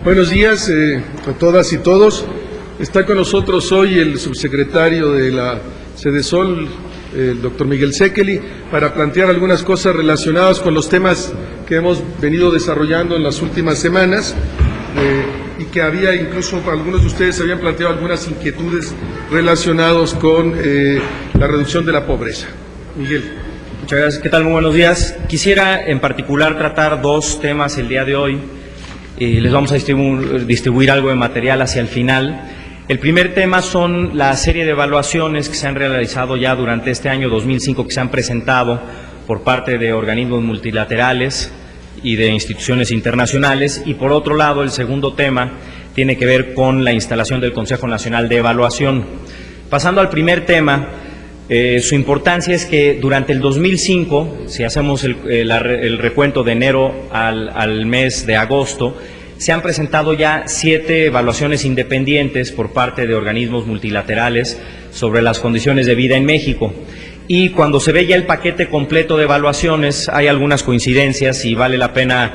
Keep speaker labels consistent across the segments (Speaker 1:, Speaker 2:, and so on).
Speaker 1: Buenos días a todas y todos. Está con nosotros hoy el subsecretario de la Sedesol, el doctor Miguel Sekeli, para plantear algunas cosas relacionadas con los temas que hemos venido desarrollando en las últimas semanas y que había incluso algunos de ustedes habían planteado algunas inquietudes relacionadas con la reducción de la pobreza. Miguel.
Speaker 2: Muchas gracias. ¿Qué tal? Muy buenos días. Quisiera en particular tratar dos temas el día de hoy. Les vamos a distribuir algo de material hacia el final. El primer tema son la serie de evaluaciones que se han realizado ya durante este año 2005, que se han presentado por parte de organismos multilaterales y de instituciones internacionales. Y por otro lado, el segundo tema tiene que ver con la instalación del Consejo Nacional de Evaluación. Pasando al primer tema, su importancia es que durante el 2005, si hacemos el recuento de enero al mes de agosto, se han presentado ya 7 evaluaciones independientes por parte de organismos multilaterales sobre las condiciones de vida en México. Y cuando se ve ya el paquete completo de evaluaciones, hay algunas coincidencias y vale la pena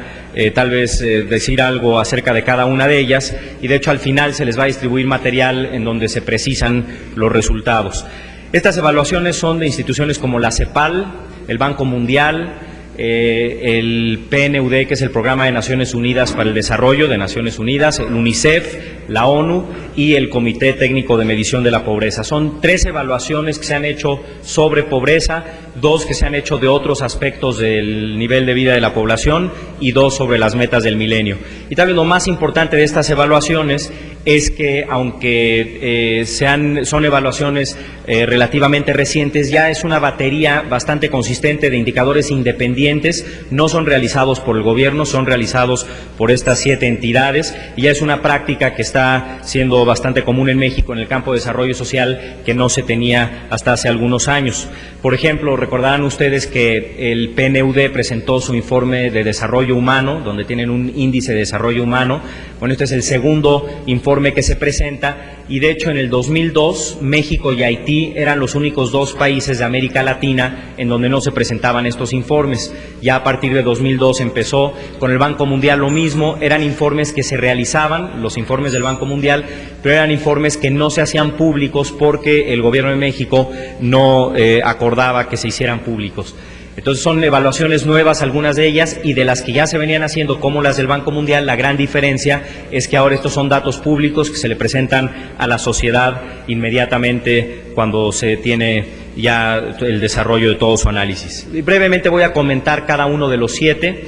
Speaker 2: tal vez decir algo acerca de cada una de ellas, y de hecho al final se les va a distribuir material en donde se precisan los resultados. Estas evaluaciones son de instituciones como la CEPAL, el Banco Mundial, el PNUD, que es el Programa de Naciones Unidas para el Desarrollo de Naciones Unidas, el UNICEF, la ONU y el Comité Técnico de Medición de la Pobreza. Son 3 evaluaciones que se han hecho sobre pobreza, 2 que se han hecho de otros aspectos del nivel de vida de la población y 2 sobre las metas del milenio. Y tal vez lo más importante de estas evaluaciones es que, aunque son evaluaciones relativamente recientes, ya es una batería bastante consistente de indicadores independientes. No son realizados por el gobierno, son realizados por estas 7 entidades, y ya es una práctica que está siendo bastante común en México en el campo de desarrollo social, que no se tenía hasta hace algunos años. Por ejemplo, recordarán ustedes que el PNUD presentó su informe de desarrollo humano, donde tienen un índice de desarrollo humano. Bueno, este es el segundo informe que se presenta, y de hecho en el 2002 México y Haití eran los únicos 2 países de América Latina en donde no se presentaban estos informes. Ya a partir de 2002 empezó. Con el Banco Mundial lo mismo, eran informes que se realizaban, los informes del Banco Mundial, pero eran informes que no se hacían públicos porque el gobierno de México no acordaba que se hicieran públicos. Entonces son evaluaciones nuevas algunas de ellas, y de las que ya se venían haciendo, como las del Banco Mundial, la gran diferencia es que ahora estos son datos públicos que se le presentan a la sociedad inmediatamente cuando se tiene ya el desarrollo de todo su análisis. Y brevemente voy a comentar cada uno de los 7.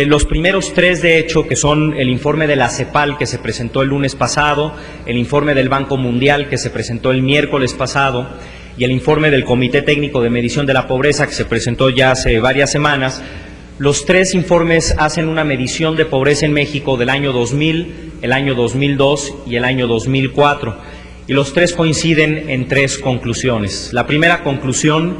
Speaker 2: Los primeros 3, de hecho, que son el informe de la CEPAL, que se presentó el lunes pasado, el informe del Banco Mundial, que se presentó el miércoles pasado, y el informe del Comité Técnico de Medición de la Pobreza, que se presentó ya hace varias semanas. Los 3 informes hacen una medición de pobreza en México del año 2000, el año 2002 y el año 2004, y los 3 coinciden en 3 conclusiones. La primera conclusión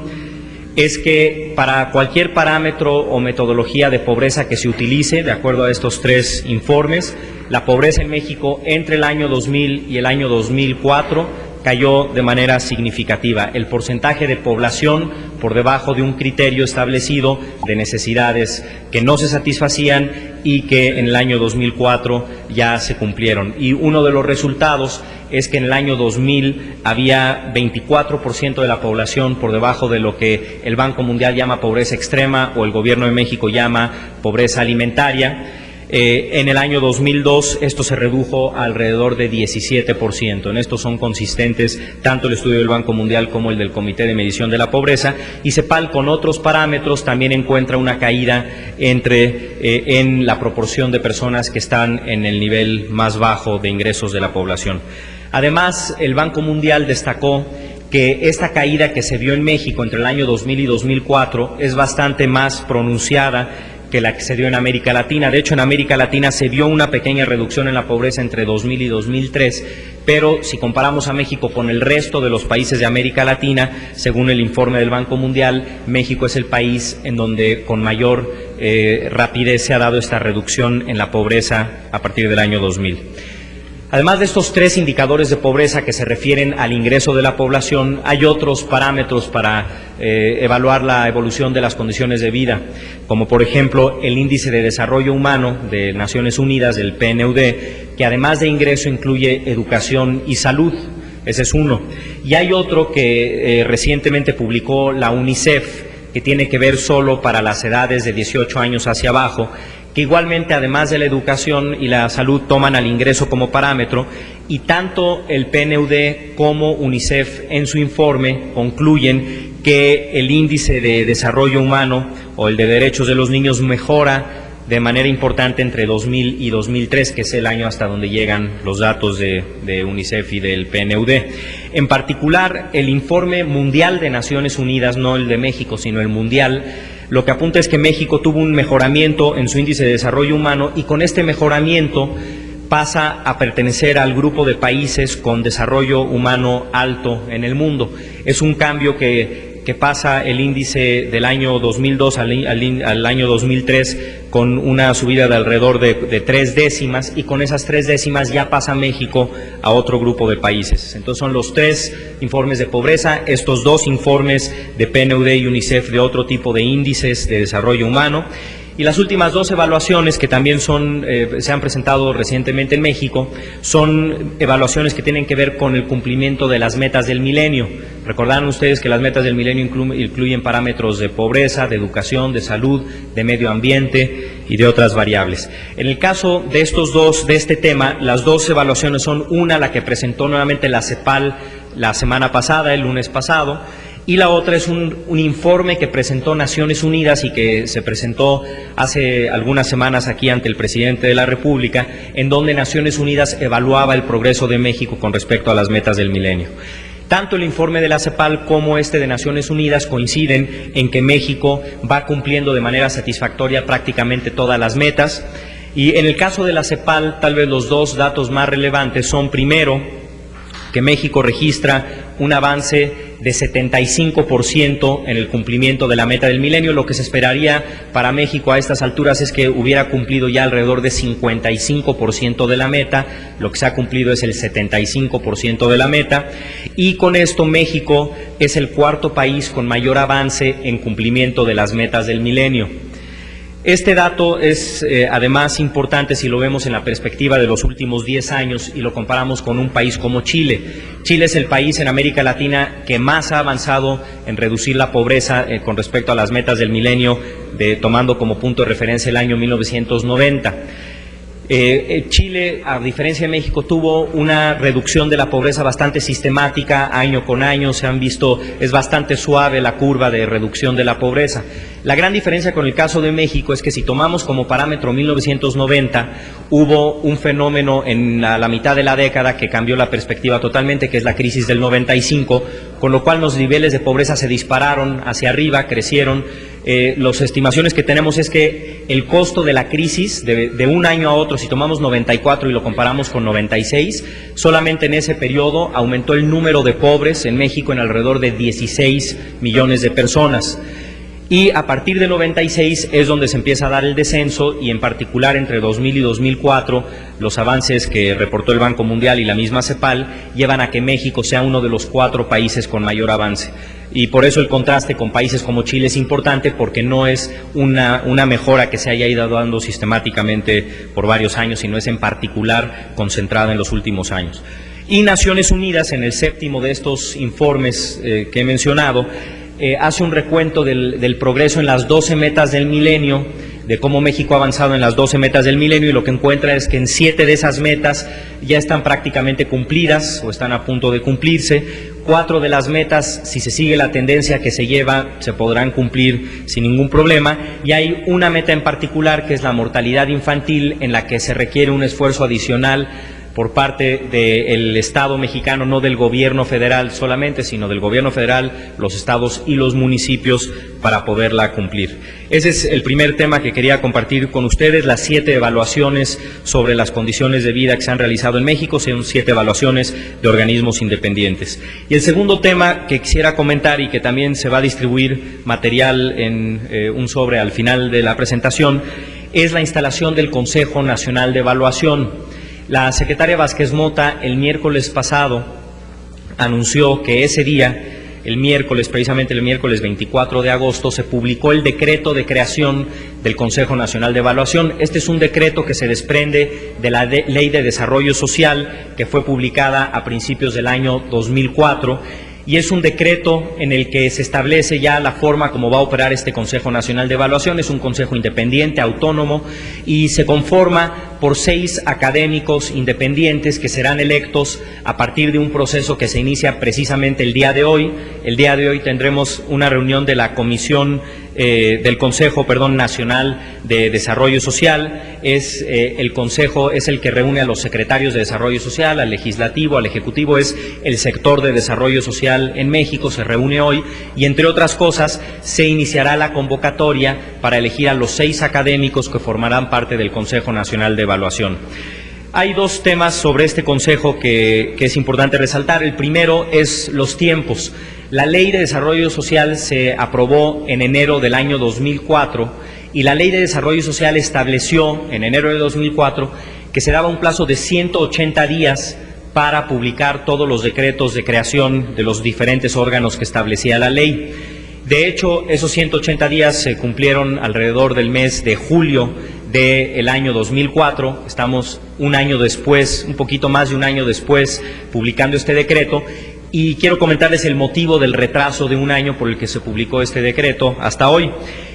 Speaker 2: es que para cualquier parámetro o metodología de pobreza que se utilice, de acuerdo a estos 3 informes, la pobreza en México entre el año 2000 y el año 2004 cayó de manera significativa. El porcentaje de población por debajo de un criterio establecido de necesidades que no se satisfacían y que en el año 2004 ya se cumplieron. Y uno de los resultados es que en el año 2000 había 24% de la población por debajo de lo que el Banco Mundial llama pobreza extrema o el Gobierno de México llama pobreza alimentaria. En el año 2002 esto se redujo a alrededor de 17%. En esto son consistentes tanto el estudio del Banco Mundial como el del Comité de Medición de la Pobreza, y CEPAL con otros parámetros también encuentra una caída en la proporción de personas que están en el nivel más bajo de ingresos de la población. Además, el Banco Mundial destacó que esta caída que se vio en México entre el año 2000 y 2004 es bastante más pronunciada que la que se dio en América Latina. De hecho, en América Latina se vio una pequeña reducción en la pobreza entre 2000 y 2003, pero si comparamos a México con el resto de los países de América Latina, según el informe del Banco Mundial, México es el país en donde con mayor rapidez se ha dado esta reducción en la pobreza a partir del año 2000. Además de estos 3 indicadores de pobreza que se refieren al ingreso de la población, hay otros parámetros para evaluar la evolución de las condiciones de vida, como por ejemplo el Índice de Desarrollo Humano de Naciones Unidas, del PNUD, que además de ingreso incluye educación y salud. Ese es uno. Y hay otro que recientemente publicó la UNICEF, que tiene que ver solo para las edades de 18 años hacia abajo, que igualmente, además de la educación y la salud, toman al ingreso como parámetro, y tanto el PNUD como UNICEF en su informe concluyen que el índice de desarrollo humano o el de derechos de los niños mejora de manera importante entre 2000 y 2003, que es el año hasta donde llegan los datos de UNICEF y del PNUD. En particular, el informe mundial de Naciones Unidas, no el de México, sino el mundial, lo que apunta es que México tuvo un mejoramiento en su índice de desarrollo humano, y con este mejoramiento pasa a pertenecer al grupo de países con desarrollo humano alto en el mundo. Es un cambio que pasa el índice del año 2002 al año 2003 con una subida de alrededor de 3 décimas, y con esas 3 décimas ya pasa México a otro grupo de países. Entonces son los 3 informes de pobreza, estos 2 informes de PNUD y UNICEF de otro tipo de índices de desarrollo humano. Y las últimas 2 evaluaciones que también se han presentado recientemente en México son evaluaciones que tienen que ver con el cumplimiento de las metas del milenio. Recordarán ustedes que las metas del milenio incluyen parámetros de pobreza, de educación, de salud, de medio ambiente y de otras variables. En el caso de de este tema, las 2 evaluaciones son una, la que presentó nuevamente la CEPAL la semana pasada, el lunes pasado, y la otra es un informe que presentó Naciones Unidas y que se presentó hace algunas semanas aquí ante el presidente de la República, en donde Naciones Unidas evaluaba el progreso de México con respecto a las metas del milenio. Tanto el informe de la CEPAL como este de Naciones Unidas coinciden en que México va cumpliendo de manera satisfactoria prácticamente todas las metas, y en el caso de la CEPAL tal vez los 2 datos más relevantes son, primero, que México registra un avance de 75% en el cumplimiento de la meta del milenio. Lo que se esperaría para México a estas alturas es que hubiera cumplido ya alrededor de 55% de la meta. Lo que se ha cumplido es el 75% de la meta, y con esto México es el 4º país con mayor avance en cumplimiento de las metas del milenio. Este dato es además importante si lo vemos en la perspectiva de los últimos 10 años y lo comparamos con un país como Chile. Chile es el país en América Latina que más ha avanzado en reducir la pobreza con respecto a las metas del milenio, tomando como punto de referencia el año 1990. Chile, a diferencia de México, tuvo una reducción de la pobreza bastante sistemática año con año. Se han visto, es bastante suave la curva de reducción de la pobreza. La gran diferencia con el caso de México es que si tomamos como parámetro 1990, hubo un fenómeno en la mitad de la década que cambió la perspectiva totalmente, que es la crisis del 95, con lo cual los niveles de pobreza se dispararon hacia arriba, crecieron. Las estimaciones que tenemos es que el costo de la crisis de un año a otro, si tomamos 94 y lo comparamos con 96, solamente en ese periodo aumentó el número de pobres en México en alrededor de 16 millones de personas. Y a partir de 96 es donde se empieza a dar el descenso, y en particular entre 2000 y 2004 los avances que reportó el Banco Mundial y la misma CEPAL llevan a que México sea uno de los 4 países con mayor avance. Y por eso el contraste con países como Chile es importante, porque no es una mejora que se haya ido dando sistemáticamente por varios años, sino es en particular concentrada en los últimos años. Y Naciones Unidas, en el 7º de estos informes que he mencionado, hace un recuento del progreso en las 12 metas del milenio, de cómo México ha avanzado en las 12 metas del milenio, y lo que encuentra es que en 7 de esas metas ya están prácticamente cumplidas o están a punto de cumplirse. 4 de las metas, si se sigue la tendencia que se lleva, se podrán cumplir sin ningún problema, y hay una meta en particular que es la mortalidad infantil, en la que se requiere un esfuerzo adicional por parte del Estado mexicano, no del gobierno federal solamente, sino del gobierno federal, los estados y los municipios, para poderla cumplir. Ese es el primer tema que quería compartir con ustedes, las 7 evaluaciones sobre las condiciones de vida que se han realizado en México. Son 7 evaluaciones de organismos independientes. Y el segundo tema que quisiera comentar, y que también se va a distribuir material en un sobre al final de la presentación, es la instalación del Consejo Nacional de Evaluación. La secretaria Vázquez Mota el miércoles pasado anunció que ese día, el miércoles, precisamente el miércoles 24 de agosto, se publicó el decreto de creación del Consejo Nacional de Evaluación. Este es un decreto que se desprende de la Ley de Desarrollo Social, que fue publicada a principios del año 2004, y es un decreto en el que se establece ya la forma como va a operar este Consejo Nacional de Evaluación. Es un consejo independiente, autónomo, y se conforma por 6 académicos independientes que serán electos a partir de un proceso que se inicia precisamente el día de hoy. El día de hoy tendremos una reunión de la Comisión del Consejo Nacional de Desarrollo Social. El Consejo es el que reúne a los secretarios de Desarrollo Social, al Legislativo, al Ejecutivo, es el sector de Desarrollo Social en México, se reúne hoy y, entre otras cosas, se iniciará la convocatoria para elegir a los 6 académicos que formarán parte del Consejo Nacional de Evaluación. Hay 2 temas sobre este consejo que es importante resaltar. El primero es los tiempos. La Ley de Desarrollo Social se aprobó en enero del año 2004 y la Ley de Desarrollo Social estableció en enero de 2004 que se daba un plazo de 180 días para publicar todos los decretos de creación de los diferentes órganos que establecía la ley. De hecho, esos 180 días se cumplieron alrededor del mes de julio del año 2004. Estamos un año después, un poquito más de un año después, publicando este decreto. Y quiero comentarles el motivo del retraso de un año por el que se publicó este decreto hasta hoy.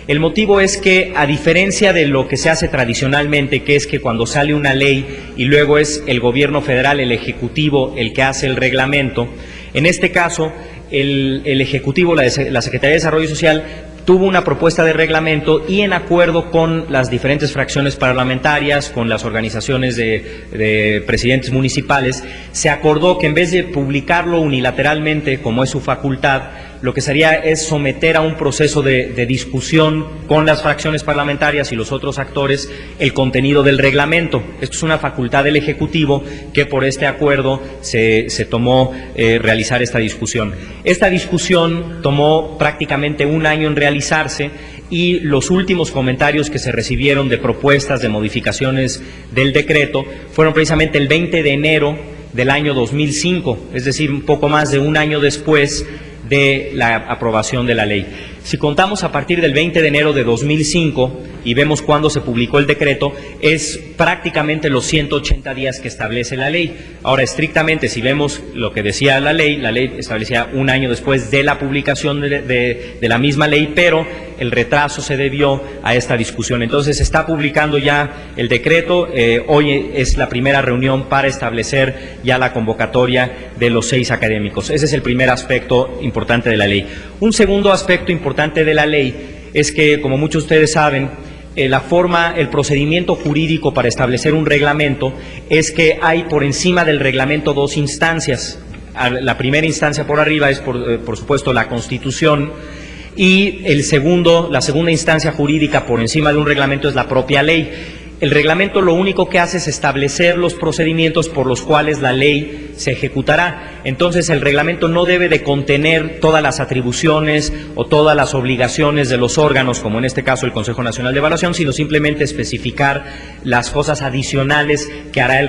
Speaker 2: El motivo es que, a diferencia de lo que se hace tradicionalmente, que es que cuando sale una ley y luego es el gobierno federal, el Ejecutivo, el que hace el reglamento, en este caso el Ejecutivo, la Secretaría de Desarrollo Social, tuvo una propuesta de reglamento y, en acuerdo con las diferentes fracciones parlamentarias, con las organizaciones de presidentes municipales, se acordó que en vez de publicarlo unilateralmente, como es su facultad, lo que sería es someter a un proceso de discusión con las fracciones parlamentarias y los otros actores el contenido del reglamento. Esto es una facultad del Ejecutivo que, por este acuerdo, se tomó realizar esta discusión. Esta discusión tomó prácticamente un año en realizarse y los últimos comentarios que se recibieron de propuestas de modificaciones del decreto fueron precisamente el 20 de enero del año 2005, es decir, un poco más de un año después de la aprobación de la ley. Si contamos a partir del 20 de enero de 2005 y vemos cuándo se publicó el decreto, es prácticamente los 180 días que establece la ley. Ahora, estrictamente, si vemos lo que decía la ley establecía un año después de la publicación de la misma ley, pero el retraso se debió a esta discusión. Entonces, se está publicando ya el decreto. Hoy es la primera reunión para establecer ya la convocatoria de los 6 académicos. Ese es el primer aspecto importante de la ley. Un segundo aspecto importante de la ley es que, como muchos de ustedes saben, el procedimiento jurídico para establecer un reglamento es que hay por encima del reglamento 2 instancias. La primera instancia por arriba es, por supuesto, la Constitución, y la segunda instancia jurídica por encima de un reglamento es la propia ley. El reglamento lo único que hace es establecer los procedimientos por los cuales la ley se ejecutará. Entonces, el reglamento no debe de contener todas las atribuciones o todas las obligaciones de los órganos, como en este caso el Consejo Nacional de Evaluación, sino simplemente especificar las cosas adicionales que hará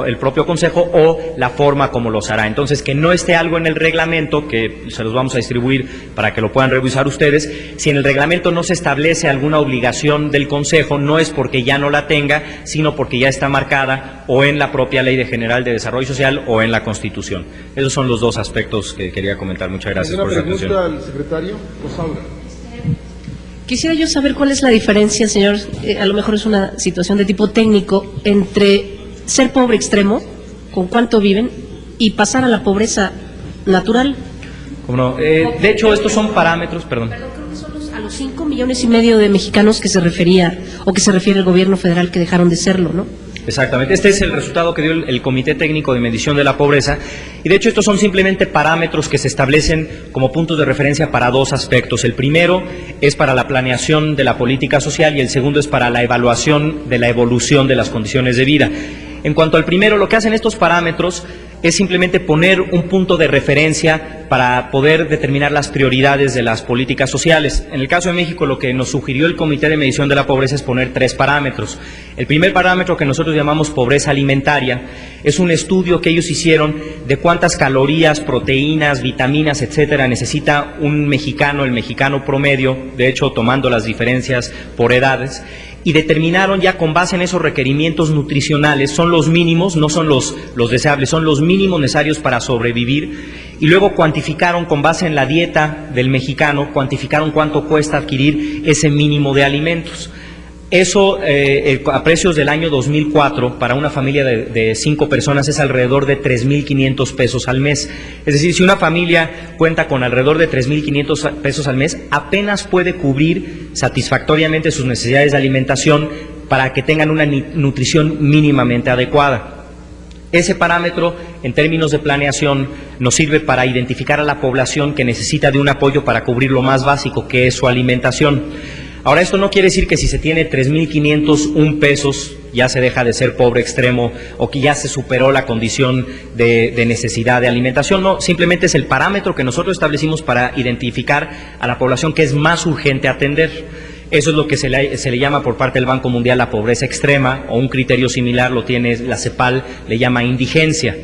Speaker 2: el propio Consejo o la forma como los hará. Entonces, que no esté algo en el reglamento, que se los vamos a distribuir para que lo puedan revisar ustedes. Si en el reglamento no se establece alguna obligación del Consejo, no es porque ya no la tenga, sino porque ya está marcada o en la propia Ley General de Desarrollo Social o en la Constitución. Esos son los 2 aspectos que quería comentar. Muchas gracias por esa atención.
Speaker 1: ¿Alguna pregunta al secretario? Rosaura.
Speaker 3: Quisiera yo saber cuál es la diferencia, señor, a lo mejor es una situación de tipo técnico, entre ser pobre extremo, con cuánto viven, y pasar a la pobreza natural.
Speaker 2: ¿Cómo no? De hecho, estos son parámetros, perdón.
Speaker 3: Creo que son a los 5,5 millones de mexicanos que se refería, o que se refiere el gobierno federal, que dejaron de serlo, ¿no?
Speaker 2: Exactamente. Este es el resultado que dio el Comité Técnico de Medición de la Pobreza, y de hecho estos son simplemente parámetros que se establecen como puntos de referencia para 2 aspectos. El primero es para la planeación de la política social y el segundo es para la evaluación de la evolución de las condiciones de vida. En cuanto al primero, lo que hacen estos parámetros es simplemente poner un punto de referencia para poder determinar las prioridades de las políticas sociales. En el caso de México, lo que nos sugirió el Comité de Medición de la Pobreza es poner 3 parámetros. El primer parámetro, que nosotros llamamos pobreza alimentaria, es un estudio que ellos hicieron de cuántas calorías, proteínas, vitaminas, etcétera, necesita un mexicano, el mexicano promedio, de hecho tomando las diferencias por edades, y determinaron ya con base en esos requerimientos nutricionales, son los mínimos, no son los deseables, son los mínimos necesarios para sobrevivir, y luego cuantificaron con base en la dieta del mexicano, cuantificaron cuánto cuesta adquirir ese mínimo de alimentos. Eso, a precios del año 2004, para una familia de 5 personas es alrededor de 3,500 pesos al mes. Es decir, si una familia cuenta con alrededor de 3,500 pesos al mes, apenas puede cubrir satisfactoriamente sus necesidades de alimentación para que tengan una nutrición mínimamente adecuada. Ese parámetro, en términos de planeación, nos sirve para identificar a la población que necesita de un apoyo para cubrir lo más básico, que es su alimentación. Ahora, esto no quiere decir que si se tiene 3,501 pesos ya se deja de ser pobre extremo o que ya se superó la condición de necesidad de alimentación. No, simplemente es el parámetro que nosotros establecimos para identificar a la población que es más urgente atender. Eso es lo que se le llama por parte del Banco Mundial la pobreza extrema, o un criterio similar lo tiene la CEPAL, le llama indigencia.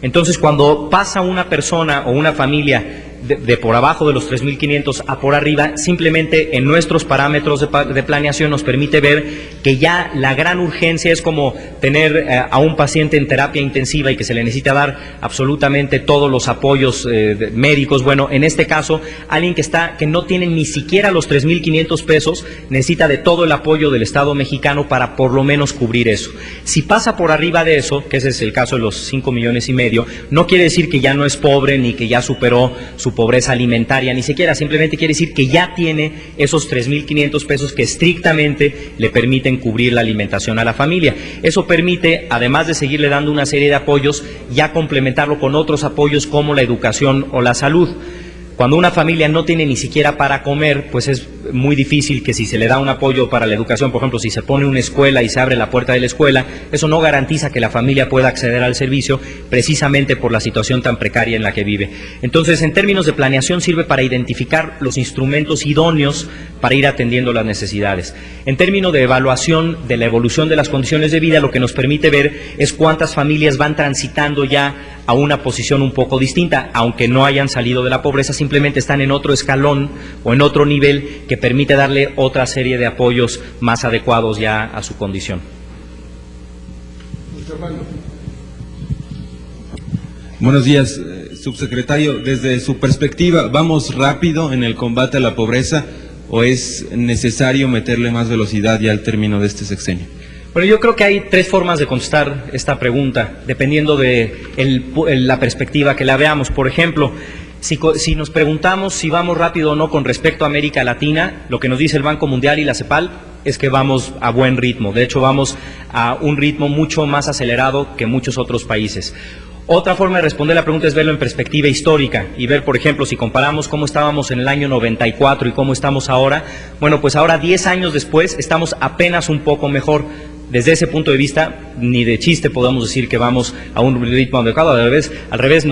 Speaker 2: Entonces, cuando pasa una persona o una familia de por abajo de los 3,500 a por arriba, simplemente en nuestros parámetros de planeación nos permite ver que ya la gran urgencia es como tener a un paciente en terapia intensiva y que se le necesita dar absolutamente todos los apoyos médicos. Bueno, en este caso, alguien que no tiene ni siquiera los 3,500 pesos necesita de todo el apoyo del Estado mexicano para por lo menos cubrir eso. Si pasa por arriba de eso, que ese es el caso de los 5,5 millones, no quiere decir que ya no es pobre ni que ya superó su pobreza alimentaria, ni siquiera, simplemente quiere decir que ya tiene esos 3,500 pesos que estrictamente le permiten cubrir la alimentación a la familia. Eso permite, además de seguirle dando una serie de apoyos, ya complementarlo con otros apoyos como la educación o la salud. Cuando una familia no tiene ni siquiera para comer, pues es muy difícil que si se le da un apoyo para la educación, por ejemplo, si se pone una escuela y se abre la puerta de la escuela, eso no garantiza que la familia pueda acceder al servicio, precisamente por la situación tan precaria en la que vive. Entonces, en términos de planeación, sirve para identificar los instrumentos idóneos para ir atendiendo las necesidades. En términos de evaluación de la evolución de las condiciones de vida, lo que nos permite ver es cuántas familias van transitando ya a una posición un poco distinta, aunque no hayan salido de la pobreza, simplemente están en otro escalón o en otro nivel que permite darle otra serie de apoyos más adecuados ya a su condición.
Speaker 4: Buenos días, subsecretario. Desde su perspectiva, ¿vamos rápido en el combate a la pobreza o es necesario meterle más velocidad ya al término de este sexenio?
Speaker 2: Bueno, yo creo que hay 3 formas de contestar esta pregunta, dependiendo de la perspectiva que la veamos. Por ejemplo, si nos preguntamos si vamos rápido o no con respecto a América Latina, lo que nos dice el Banco Mundial y la CEPAL es que vamos a buen ritmo. De hecho, vamos a un ritmo mucho más acelerado que muchos otros países. Otra forma de responder la pregunta es verlo en perspectiva histórica y ver, por ejemplo, si comparamos cómo estábamos en el año 94 y cómo estamos ahora. Bueno, pues ahora 10 años después estamos apenas un poco mejor. Desde ese punto de vista, ni de chiste podemos decir que vamos a un ritmo adecuado. Al revés,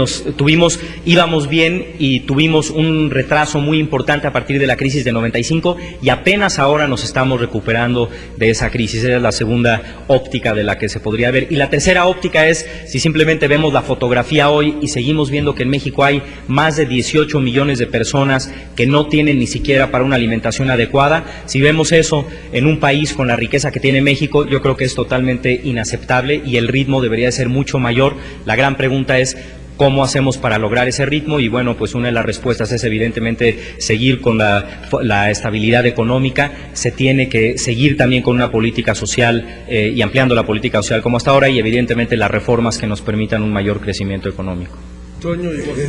Speaker 2: íbamos bien y tuvimos un retraso muy importante a partir de la crisis de 95 y apenas ahora nos estamos recuperando de esa crisis. Esa es la segunda óptica de la que se podría ver. Y la tercera óptica es si simplemente vemos la fotografía hoy y seguimos viendo que en México hay más de 18 millones de personas que no tienen ni siquiera para una alimentación adecuada. Si vemos eso en un país con la riqueza que tiene México, yo creo que es totalmente inaceptable y el ritmo debería ser mucho mayor. La gran pregunta es ¿cómo hacemos para lograr ese ritmo? Y bueno, pues una de las respuestas es evidentemente seguir con la estabilidad económica. Se tiene que seguir también con una política social y ampliando la política social como hasta ahora y evidentemente las reformas que nos permitan un mayor crecimiento económico.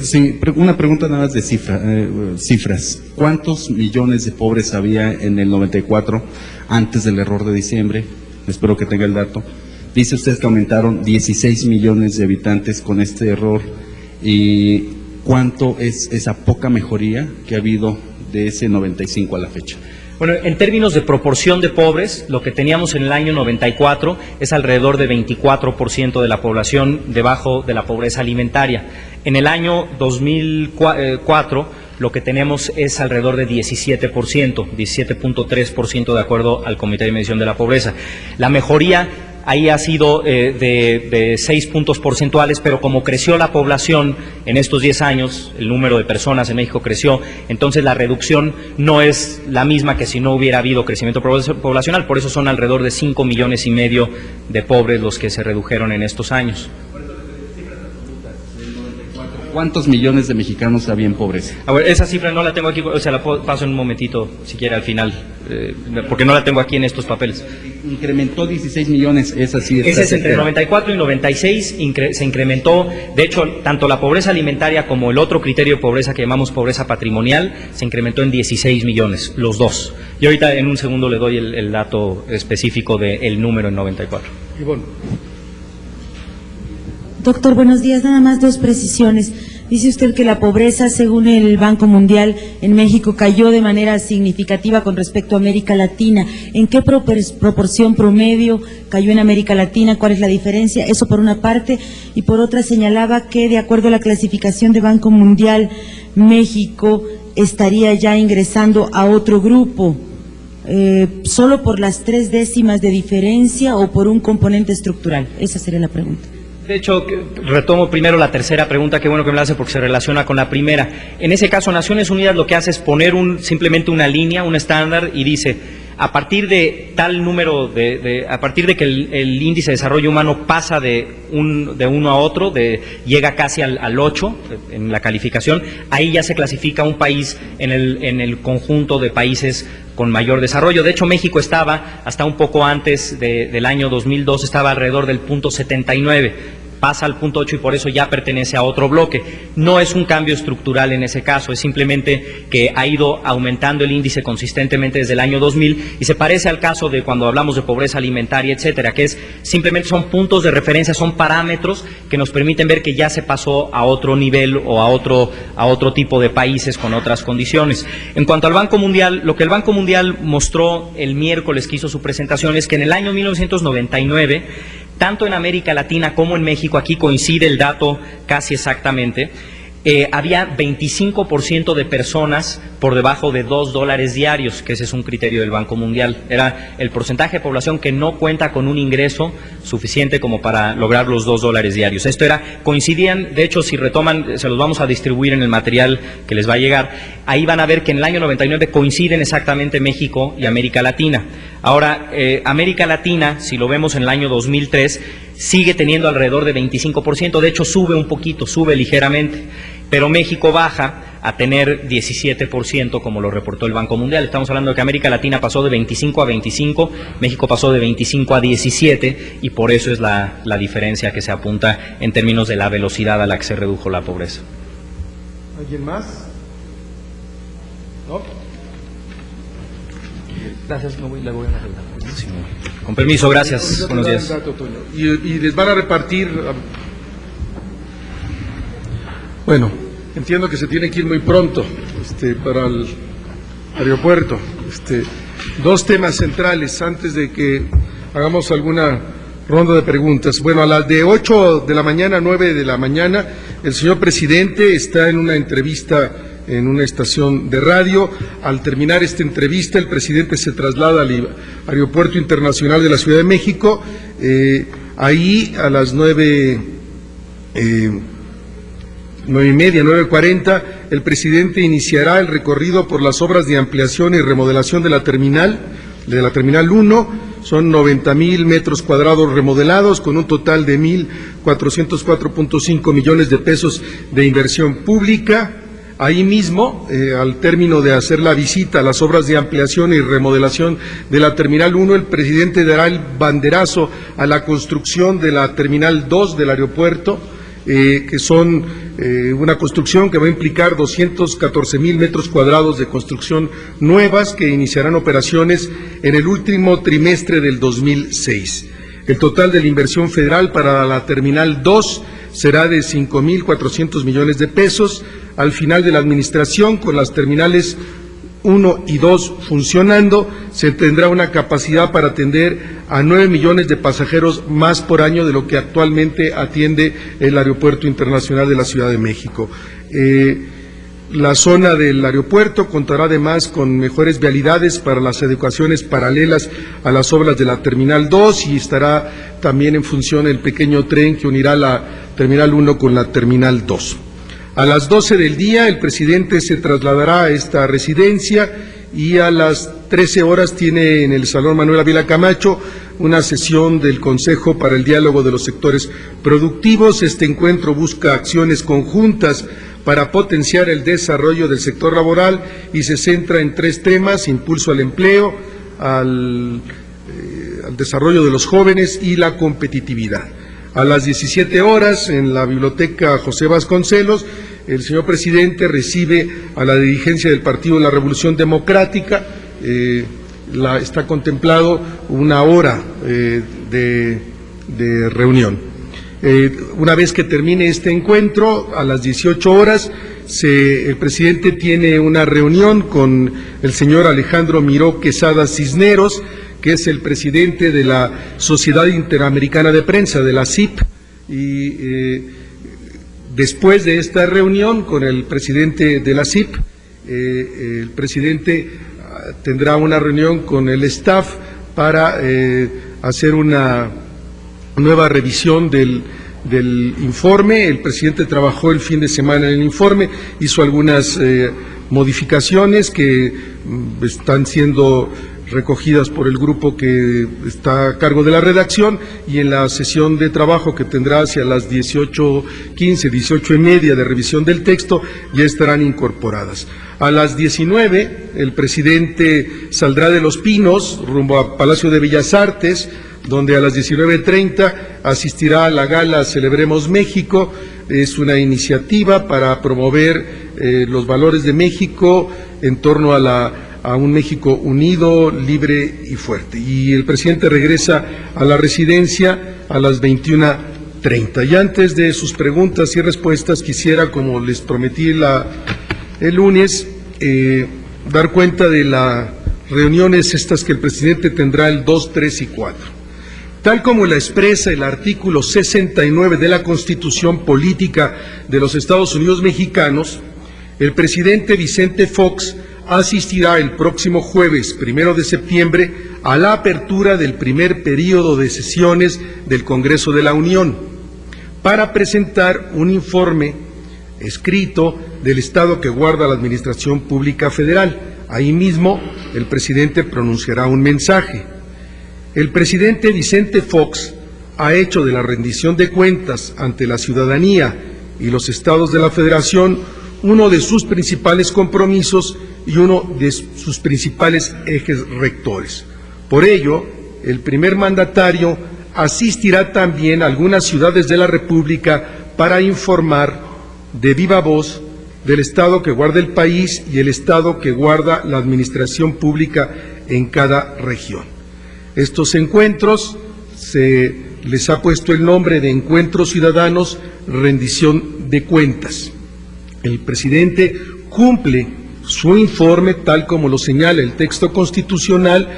Speaker 5: Sí, una pregunta nada más de cifras. ¿Cuántos millones de pobres había en el 94 antes del error de diciembre? Espero que tenga el dato. Dice usted que aumentaron 16 millones de habitantes con este error. ¿Y cuánto es esa poca mejoría que ha habido de ese 95 a la fecha?
Speaker 2: Bueno, en términos de proporción de pobres, lo que teníamos en el año 94 es alrededor de 24% de la población debajo de la pobreza alimentaria. En el año 2004, lo que tenemos es alrededor de 17%, 17.3% de acuerdo al Comité de Medición de la Pobreza. La mejoría ahí ha sido de 6 puntos porcentuales, pero como creció la población en estos 10 años, el número de personas en México creció, entonces la reducción no es la misma que si no hubiera habido crecimiento poblacional, por eso son alrededor de 5,5 millones de pobres los que se redujeron en estos años.
Speaker 5: ¿Cuántos millones de mexicanos había en pobreza?
Speaker 2: A ver, esa cifra no la tengo aquí, o sea, la paso en un momentito, si quiere, al final, porque no la tengo aquí en estos papeles.
Speaker 5: Incrementó 16 millones, esa sí.
Speaker 2: Ese es entre 94 y 96, se incrementó, de hecho, tanto la pobreza alimentaria como el otro criterio de pobreza que llamamos pobreza patrimonial, se incrementó en 16 millones, los dos. Y ahorita en un segundo le doy el dato específico del número en 94.
Speaker 1: Ivonne.
Speaker 6: Doctor, buenos días. Nada más 2 precisiones. Dice usted que la pobreza, según el Banco Mundial, en México cayó de manera significativa con respecto a América Latina. ¿En qué proporción promedio cayó en América Latina? ¿Cuál es la diferencia? Eso por una parte. Y por otra señalaba que, de acuerdo a la clasificación de Banco Mundial, México estaría ya ingresando a otro grupo. ¿Solo por las 3 décimas de diferencia o por un componente estructural? Esa sería la pregunta.
Speaker 2: De hecho, retomo primero la tercera pregunta, qué bueno que me la hace porque se relaciona con la primera. En ese caso, Naciones Unidas lo que hace es poner simplemente una línea, un estándar, y dice, a partir de tal número, a partir de que el índice de desarrollo humano pasa de uno a otro, llega casi al 8 en la calificación, ahí ya se clasifica un país en el conjunto de países con mayor desarrollo. De hecho, México estaba, hasta un poco antes del año 2002, estaba alrededor del punto 79. Pasa al punto 8 y por eso ya pertenece a otro bloque. No es un cambio estructural en ese caso, es simplemente que ha ido aumentando el índice consistentemente desde el año 2000 y se parece al caso de cuando hablamos de pobreza alimentaria, etcétera, que simplemente son puntos de referencia, son parámetros que nos permiten ver que ya se pasó a otro nivel o a otro tipo de países con otras condiciones. En cuanto al Banco Mundial, lo que el Banco Mundial mostró el miércoles que hizo su presentación es que en el año 1999, tanto en América Latina como en México, aquí coincide el dato casi exactamente, había 25% de personas por debajo de $2 diarios, que ese es un criterio del Banco Mundial. Era el porcentaje de población que no cuenta con un ingreso suficiente como para lograr los $2 diarios. Esto coincidían, de hecho, si retoman, se los vamos a distribuir en el material que les va a llegar, ahí van a ver que en el año 99 coinciden exactamente México y América Latina. Ahora, América Latina, si lo vemos en el año 2003, sigue teniendo alrededor de 25%, de hecho sube un poquito, sube ligeramente, pero México baja a tener 17%, como lo reportó el Banco Mundial. Estamos hablando de que América Latina pasó de 25 a 25, México pasó de 25 a 17, y por eso es la diferencia que se apunta en términos de la velocidad a la que se redujo la pobreza.
Speaker 1: ¿Alguien más? ¿No?
Speaker 2: Gracias, le voy a arreglar. Con permiso, gracias. Buenos días.
Speaker 1: Y les van a repartir. Bueno, entiendo que se tiene que ir muy pronto para el aeropuerto. 2 temas centrales antes de que hagamos alguna ronda de preguntas. Bueno, a las de 8 de la mañana a 9 de la mañana, el señor presidente está en una entrevista en una estación de radio. Al terminar esta entrevista, el presidente se traslada al Aeropuerto Internacional de la Ciudad de México. Ahí a las 9:30, 9:40, el presidente iniciará el recorrido por las obras de ampliación y remodelación de la Terminal 1. Son 90,000 metros cuadrados remodelados con un total de 1,404.5 millones de pesos de inversión pública. Ahí mismo, al término de hacer la visita a las obras de ampliación y remodelación de la Terminal 1, el presidente dará el banderazo a la construcción de la Terminal 2 del aeropuerto, que son una construcción que va a implicar 214,000 metros cuadrados de construcción nuevas que iniciarán operaciones en el último trimestre del 2006. El total de la inversión federal para la Terminal 2 será de 5,400 millones de pesos. Al final de la administración, con las terminales 1 y 2 funcionando, se tendrá una capacidad para atender a 9 millones de pasajeros más por año de lo que actualmente atiende el Aeropuerto Internacional de la Ciudad de México. La zona del aeropuerto contará además con mejores vialidades para las adecuaciones paralelas a las obras de la Terminal 2 y estará también en función el pequeño tren que unirá la Terminal 1 con la Terminal 2. A las 12 del día el presidente se trasladará a esta residencia y a las 13 horas tiene en el Salón Manuel Ávila Camacho una sesión del Consejo para el Diálogo de los Sectores Productivos. Este encuentro busca acciones conjuntas para potenciar el desarrollo del sector laboral y se centra en 3 temas: impulso al empleo, al desarrollo de los jóvenes y la competitividad. A las 17 horas, en la Biblioteca José Vasconcelos, el señor presidente recibe a la dirigencia del Partido de la Revolución Democrática. Está contemplado una hora de reunión. Una vez que termine este encuentro, a las 18 horas, el presidente tiene una reunión con el señor Alejandro Miró Quesada Cisneros, que es el presidente de la Sociedad Interamericana de Prensa, de la CIP, y después de esta reunión con el presidente de la CIP, el presidente tendrá una reunión con el staff para hacer una nueva revisión del informe. El presidente trabajó el fin de semana en el informe, hizo algunas modificaciones que están siendo recogidas por el grupo que está a cargo de la redacción, y en la sesión de trabajo que tendrá hacia las 18:15, 18:30 de revisión del texto, ya estarán incorporadas. A las 19, el presidente saldrá de Los Pinos rumbo a Palacio de Bellas Artes, donde a las 19:30 asistirá a la gala Celebremos México. Es una iniciativa para promover los valores de México en torno a un México unido, libre y fuerte. Y el presidente regresa a la residencia a las 21:30. Y antes de sus preguntas y respuestas, quisiera, como les prometí el lunes, dar cuenta de las reuniones estas que el presidente tendrá el 2, 3 y 4. Tal como la expresa el artículo 69 de la Constitución Política de los Estados Unidos Mexicanos, el presidente Vicente Fox asistirá el próximo jueves 1 de septiembre a la apertura del primer período de sesiones del Congreso de la Unión para presentar un informe escrito del estado que guarda la Administración Pública Federal. Ahí mismo el presidente pronunciará un mensaje. El presidente Vicente Fox ha hecho de la rendición de cuentas ante la ciudadanía y los estados de la Federación uno de sus principales compromisos y uno de sus principales ejes rectores. Por ello, el primer mandatario asistirá también a algunas ciudades de la República para informar de viva voz del estado que guarda el país y el estado que guarda la administración pública en cada región. Estos encuentros se les ha puesto el nombre de Encuentros Ciudadanos, Rendición de Cuentas. El presidente cumple su informe tal como lo señala el texto constitucional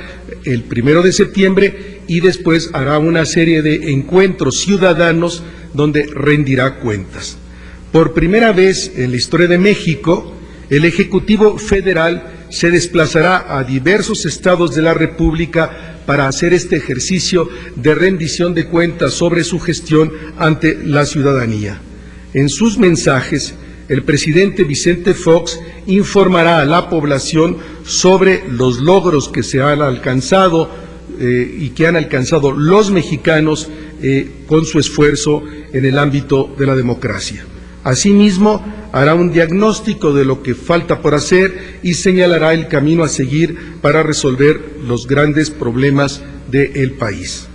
Speaker 1: el 1 de septiembre y después hará una serie de encuentros ciudadanos donde rendirá cuentas. Por primera vez en la historia de México, el Ejecutivo Federal se desplazará a diversos estados de la República para hacer este ejercicio de rendición de cuentas sobre su gestión ante la ciudadanía. En sus mensajes, el presidente Vicente Fox informará a la población sobre los logros que se han alcanzado y que han alcanzado los mexicanos con su esfuerzo en el ámbito de la democracia. Asimismo, hará un diagnóstico de lo que falta por hacer y señalará el camino a seguir para resolver los grandes problemas del país.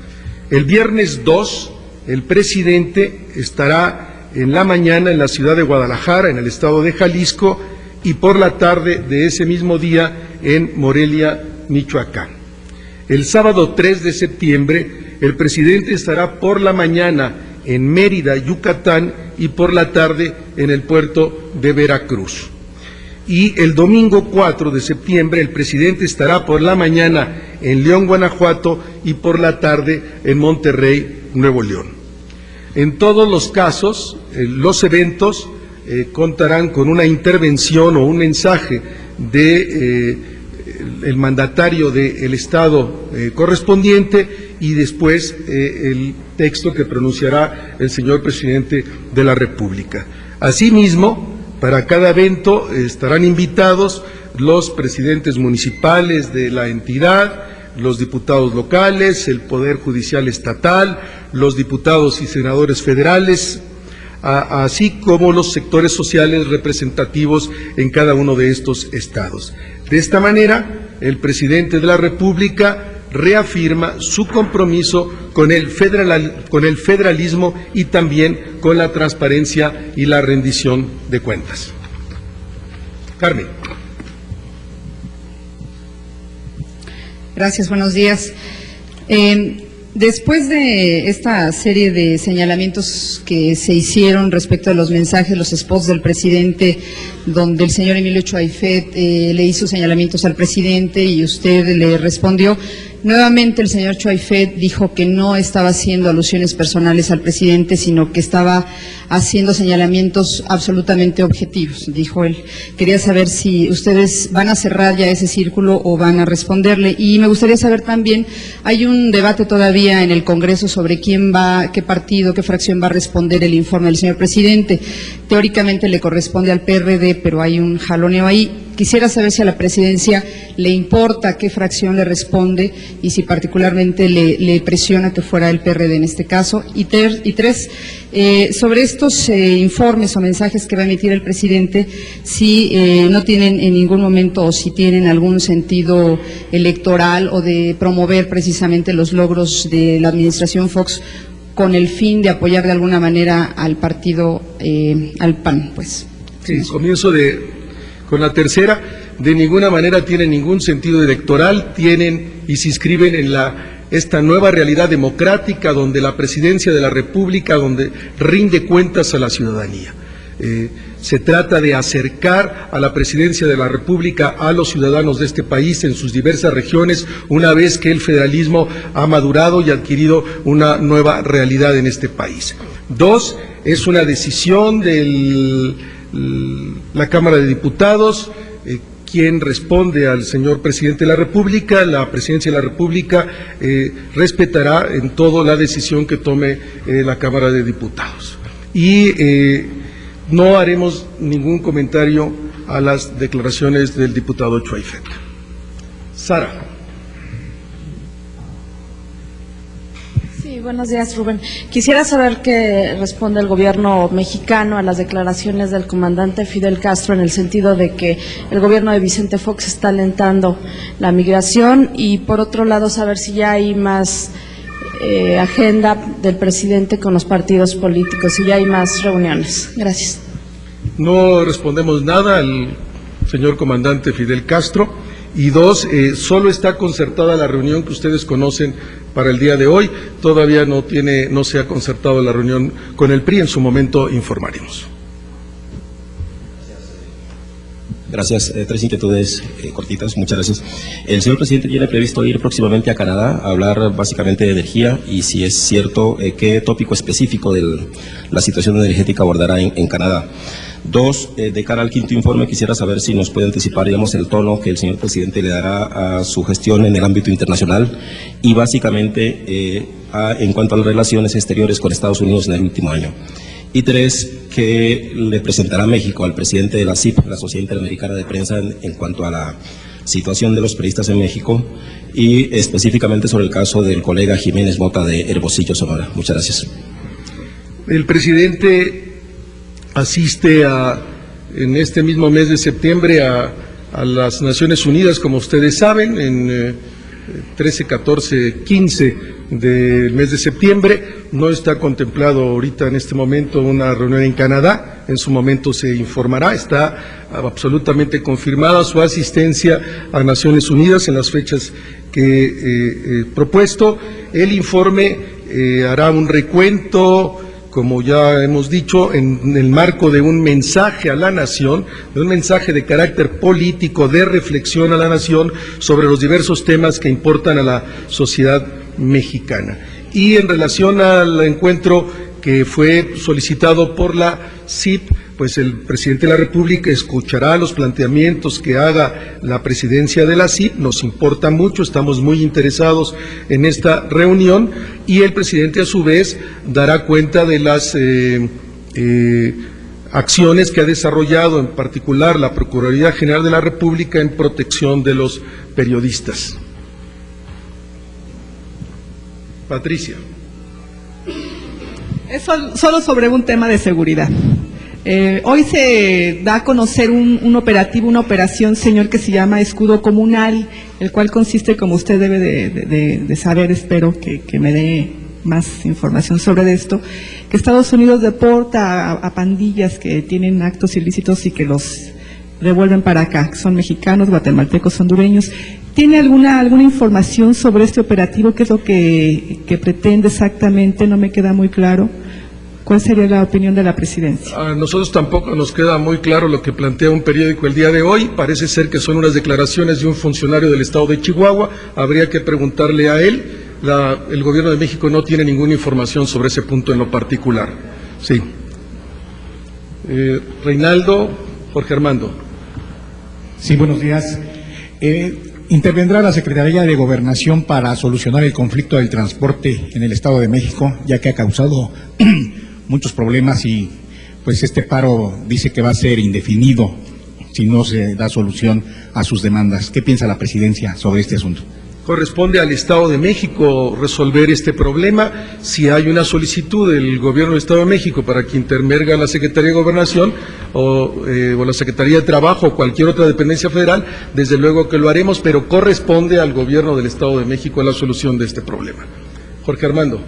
Speaker 1: El viernes 2, el presidente estará en la mañana en la ciudad de Guadalajara, en el estado de Jalisco, y por la tarde de ese mismo día en Morelia, Michoacán. El sábado 3 de septiembre, el presidente estará por la mañana en Mérida, Yucatán, y por la tarde en el puerto de Veracruz. Y el domingo 4 de septiembre el presidente estará por la mañana en León, Guanajuato, y por la tarde en Monterrey, Nuevo León. En todos los casos, los eventos contarán con una intervención o un mensaje de el mandatario del Estado correspondiente y después el texto que pronunciará el señor presidente de la República. Asimismo, para cada evento estarán invitados los presidentes municipales de la entidad, los diputados locales, el Poder Judicial Estatal, los diputados y senadores federales, así como los sectores sociales representativos en cada uno de estos estados. De esta manera, el presidente de la República reafirma su compromiso con el federalismo y también con la transparencia y la rendición de cuentas. Carmen.
Speaker 7: Gracias, buenos días. Después de esta serie de señalamientos que se hicieron respecto a los mensajes, los spots del presidente, donde el señor Emilio Chuaifet le hizo señalamientos al presidente y usted le respondió, nuevamente el señor Chuaifet dijo que no estaba haciendo alusiones personales al presidente, sino que estaba haciendo señalamientos absolutamente objetivos, dijo él. Quería saber si ustedes van a cerrar ya ese círculo o van a responderle. Y me gustaría saber también, hay un debate todavía en el Congreso sobre quién va, qué partido, qué fracción va a responder el informe del señor presidente. Teóricamente le corresponde al PRD, pero hay un jaloneo ahí. Quisiera saber si a la presidencia le importa qué fracción le responde y si particularmente le presiona que fuera el PRD en este caso. Y tres, sobre estos informes o mensajes que va a emitir el presidente, si no tienen en ningún momento o si tienen algún sentido electoral o de promover precisamente los logros de la administración Fox con el fin de apoyar de alguna manera al partido, al PAN, pues.
Speaker 1: Sí, comienzo con la tercera. De ninguna manera tienen ningún sentido electoral, tienen y se inscriben en esta nueva realidad democrática donde la presidencia de la República, donde rinde cuentas a la ciudadanía. Se trata de acercar a la presidencia de la República a los ciudadanos de este país en sus diversas regiones, una vez que el federalismo ha madurado y adquirido una nueva realidad en este país. Dos, es una decisión de la Cámara de Diputados, quien responde al señor presidente de la República. La presidencia de la República respetará en todo la decisión que tome la Cámara de Diputados. Y no haremos ningún comentario a las declaraciones del diputado Chuaifet. Sara.
Speaker 8: Sí, buenos días, Rubén. Quisiera saber qué responde el gobierno mexicano a las declaraciones del comandante Fidel Castro en el sentido de que el gobierno de Vicente Fox está alentando la migración y, por otro lado, saber si ya hay más agenda del presidente con los partidos políticos, si ya hay más reuniones. Gracias.
Speaker 1: No respondemos nada al señor comandante Fidel Castro. Y dos, solo está concertada la reunión que ustedes conocen para el día de hoy. Todavía no se ha concertado la reunión con el PRI. En su momento informaremos.
Speaker 9: Gracias. Tres inquietudes cortitas. Muchas gracias. El señor presidente tiene previsto ir próximamente a Canadá a hablar básicamente de energía y, si es cierto, qué tópico específico de la situación energética abordará en Canadá. Dos, de cara al quinto informe, quisiera saber si nos puede anticipar, digamos, el tono que el señor presidente le dará a su gestión en el ámbito internacional y básicamente en cuanto a las relaciones exteriores con Estados Unidos en el último año. Y tres, que le presentará México al presidente de la CIP, la Sociedad Interamericana de Prensa, en cuanto a la situación de los periodistas en México y específicamente sobre el caso del colega Jiménez Mota de Hermosillo, Sonora. Muchas gracias.
Speaker 1: El presidente asiste en este mismo mes de septiembre a las Naciones Unidas, como ustedes saben, en 13, 14, 15 del mes de septiembre. No está contemplado ahorita en este momento una reunión en Canadá, en su momento se informará. Está absolutamente confirmada su asistencia a Naciones Unidas en las fechas que he propuesto. El informe hará un recuento como ya hemos dicho, en el marco de un mensaje a la nación, de un mensaje de carácter político, de reflexión a la nación sobre los diversos temas que importan a la sociedad mexicana. Y en relación al encuentro que fue solicitado por la CIP, pues el presidente de la República escuchará los planteamientos que haga la presidencia de la CIP, nos importa mucho, estamos muy interesados en esta reunión, y el presidente a su vez dará cuenta de las acciones que ha desarrollado, en particular la Procuraduría General de la República, en protección de los periodistas. Patricia.
Speaker 10: Es solo sobre un tema de seguridad. Hoy se da a conocer un operativo, una operación, señor, que se llama Escudo Comunal, el cual consiste, como usted debe de saber, espero que me dé más información sobre esto, que Estados Unidos deporta a pandillas que tienen actos ilícitos y que los revuelven para acá, que son mexicanos, guatemaltecos, hondureños. ¿Tiene alguna información sobre este operativo? ¿Qué es lo que pretende exactamente? No me queda muy claro. ¿Cuál sería la opinión de la presidencia?
Speaker 1: A nosotros tampoco nos queda muy claro lo que plantea un periódico el día de hoy. Parece ser que son unas declaraciones de un funcionario del estado de Chihuahua. Habría que preguntarle a él. El gobierno de México no tiene ninguna información sobre ese punto en lo particular. Sí. Reinaldo, Jorge Armando.
Speaker 11: Sí, buenos días. Intervendrá la Secretaría de Gobernación para solucionar el conflicto del transporte en el Estado de México, ya que ha causado muchos problemas y pues este paro dice que va a ser indefinido si no se da solución a sus demandas. ¿Qué piensa la presidencia sobre este asunto?
Speaker 1: Corresponde al Estado de México resolver este problema. Si hay una solicitud del Gobierno del Estado de México para que intervenga la Secretaría de Gobernación o la Secretaría de Trabajo o cualquier otra dependencia federal, desde luego que lo haremos, pero corresponde al Gobierno del Estado de México la solución de este problema. Jorge Armando.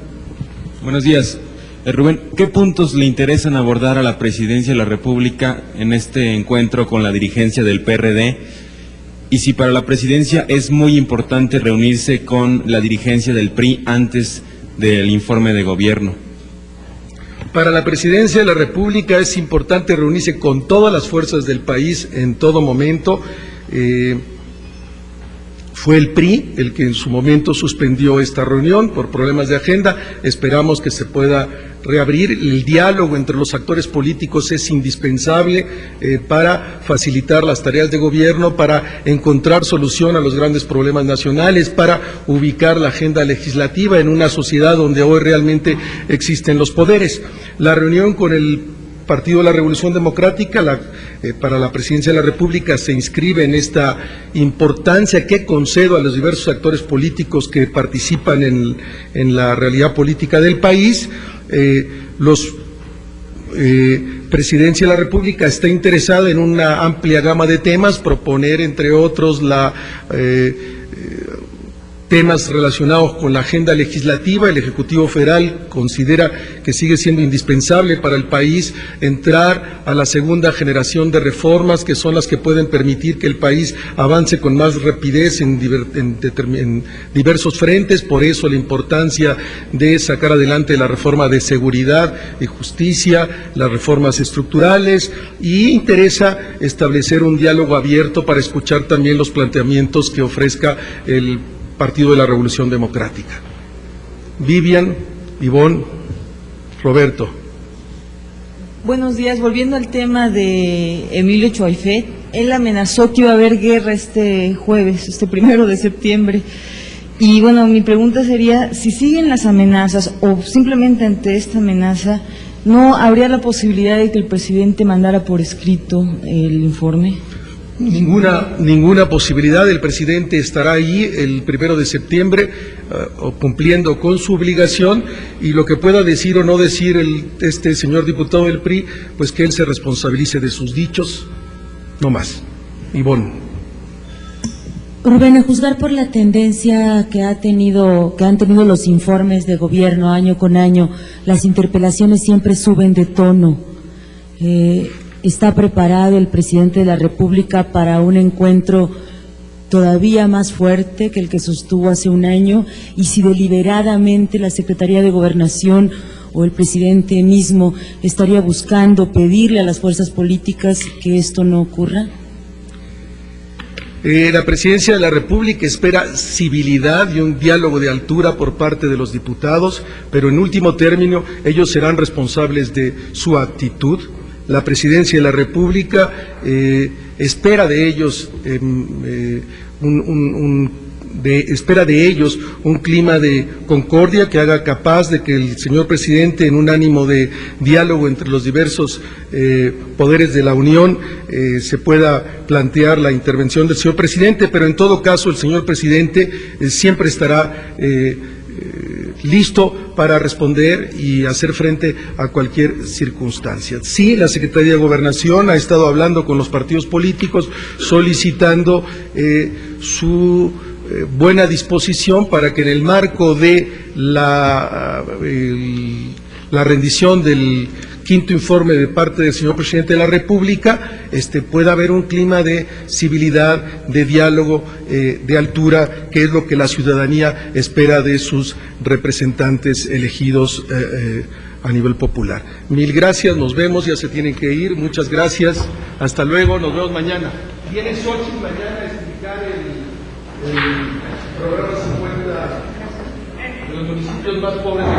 Speaker 4: Buenos días. Rubén, ¿qué puntos le interesan abordar a la Presidencia de la República en este encuentro con la dirigencia del PRD? Y si para la Presidencia es muy importante reunirse con la dirigencia del PRI antes del informe de gobierno.
Speaker 1: Para la Presidencia de la República es importante reunirse con todas las fuerzas del país en todo momento. Fue el PRI el que en su momento suspendió esta reunión por problemas de agenda. Esperamos que se pueda reabrir. El diálogo entre los actores políticos es indispensable para facilitar las tareas de gobierno, para encontrar solución a los grandes problemas nacionales, para ubicar la agenda legislativa en una sociedad donde hoy realmente existen los poderes. La reunión con el Partido de la Revolución Democrática para la Presidencia de la República se inscribe en esta importancia que concedo a los diversos actores políticos que participan en la realidad política del país. Presidencia de la República está interesada en una amplia gama de temas, proponer entre otros temas relacionados con la agenda legislativa. El Ejecutivo Federal considera que sigue siendo indispensable para el país entrar a la segunda generación de reformas, que son las que pueden permitir que el país avance con más rapidez en diversos frentes. Por eso la importancia de sacar adelante la reforma de seguridad y justicia, las reformas estructurales, y interesa establecer un diálogo abierto para escuchar también los planteamientos que ofrezca el Partido de la Revolución Democrática. Vivian, Ivonne, Roberto.
Speaker 12: Buenos días. Volviendo al tema de Emilio Choaifet, él amenazó que iba a haber guerra este jueves, 1 de septiembre. Y bueno, mi pregunta sería, si siguen las amenazas o simplemente ante esta amenaza, ¿no habría la posibilidad de que el presidente mandara por escrito el informe?
Speaker 1: Ninguna posibilidad. El presidente estará ahí el 1 de septiembre cumpliendo con su obligación, y lo que pueda decir o no decir este señor diputado del PRI, pues que él se responsabilice de sus dichos, no más. Ivonne.
Speaker 6: Rubén, a juzgar por la tendencia que han tenido los informes de gobierno año con año, las interpelaciones siempre suben de tono. ¿Está preparado el presidente de la República para un encuentro todavía más fuerte que el que sostuvo hace un año? Y si deliberadamente la Secretaría de Gobernación o el presidente mismo estaría buscando pedirle a las fuerzas políticas que esto no ocurra?
Speaker 1: La Presidencia de la República espera civilidad y un diálogo de altura por parte de los diputados, pero en último término ellos serán responsables de su actitud. La Presidencia de la República espera de ellos espera de ellos un clima de concordia que haga capaz de que el señor presidente, en un ánimo de diálogo entre los diversos poderes de la Unión, se pueda plantear la intervención del señor presidente, pero en todo caso el señor presidente siempre estará listo para responder y hacer frente a cualquier circunstancia. Sí, la Secretaría de Gobernación ha estado hablando con los partidos políticos, solicitando su buena disposición para que en el marco de la rendición del quinto informe de parte del señor presidente de la República, pueda haber un clima de civilidad, de diálogo, de altura, que es lo que la ciudadanía espera de sus representantes elegidos a nivel popular. Mil gracias, nos vemos, ya se tienen que ir, muchas gracias, hasta luego, nos vemos mañana. Viene Xochitl mañana a explicar el programa 50 de los municipios más pobres de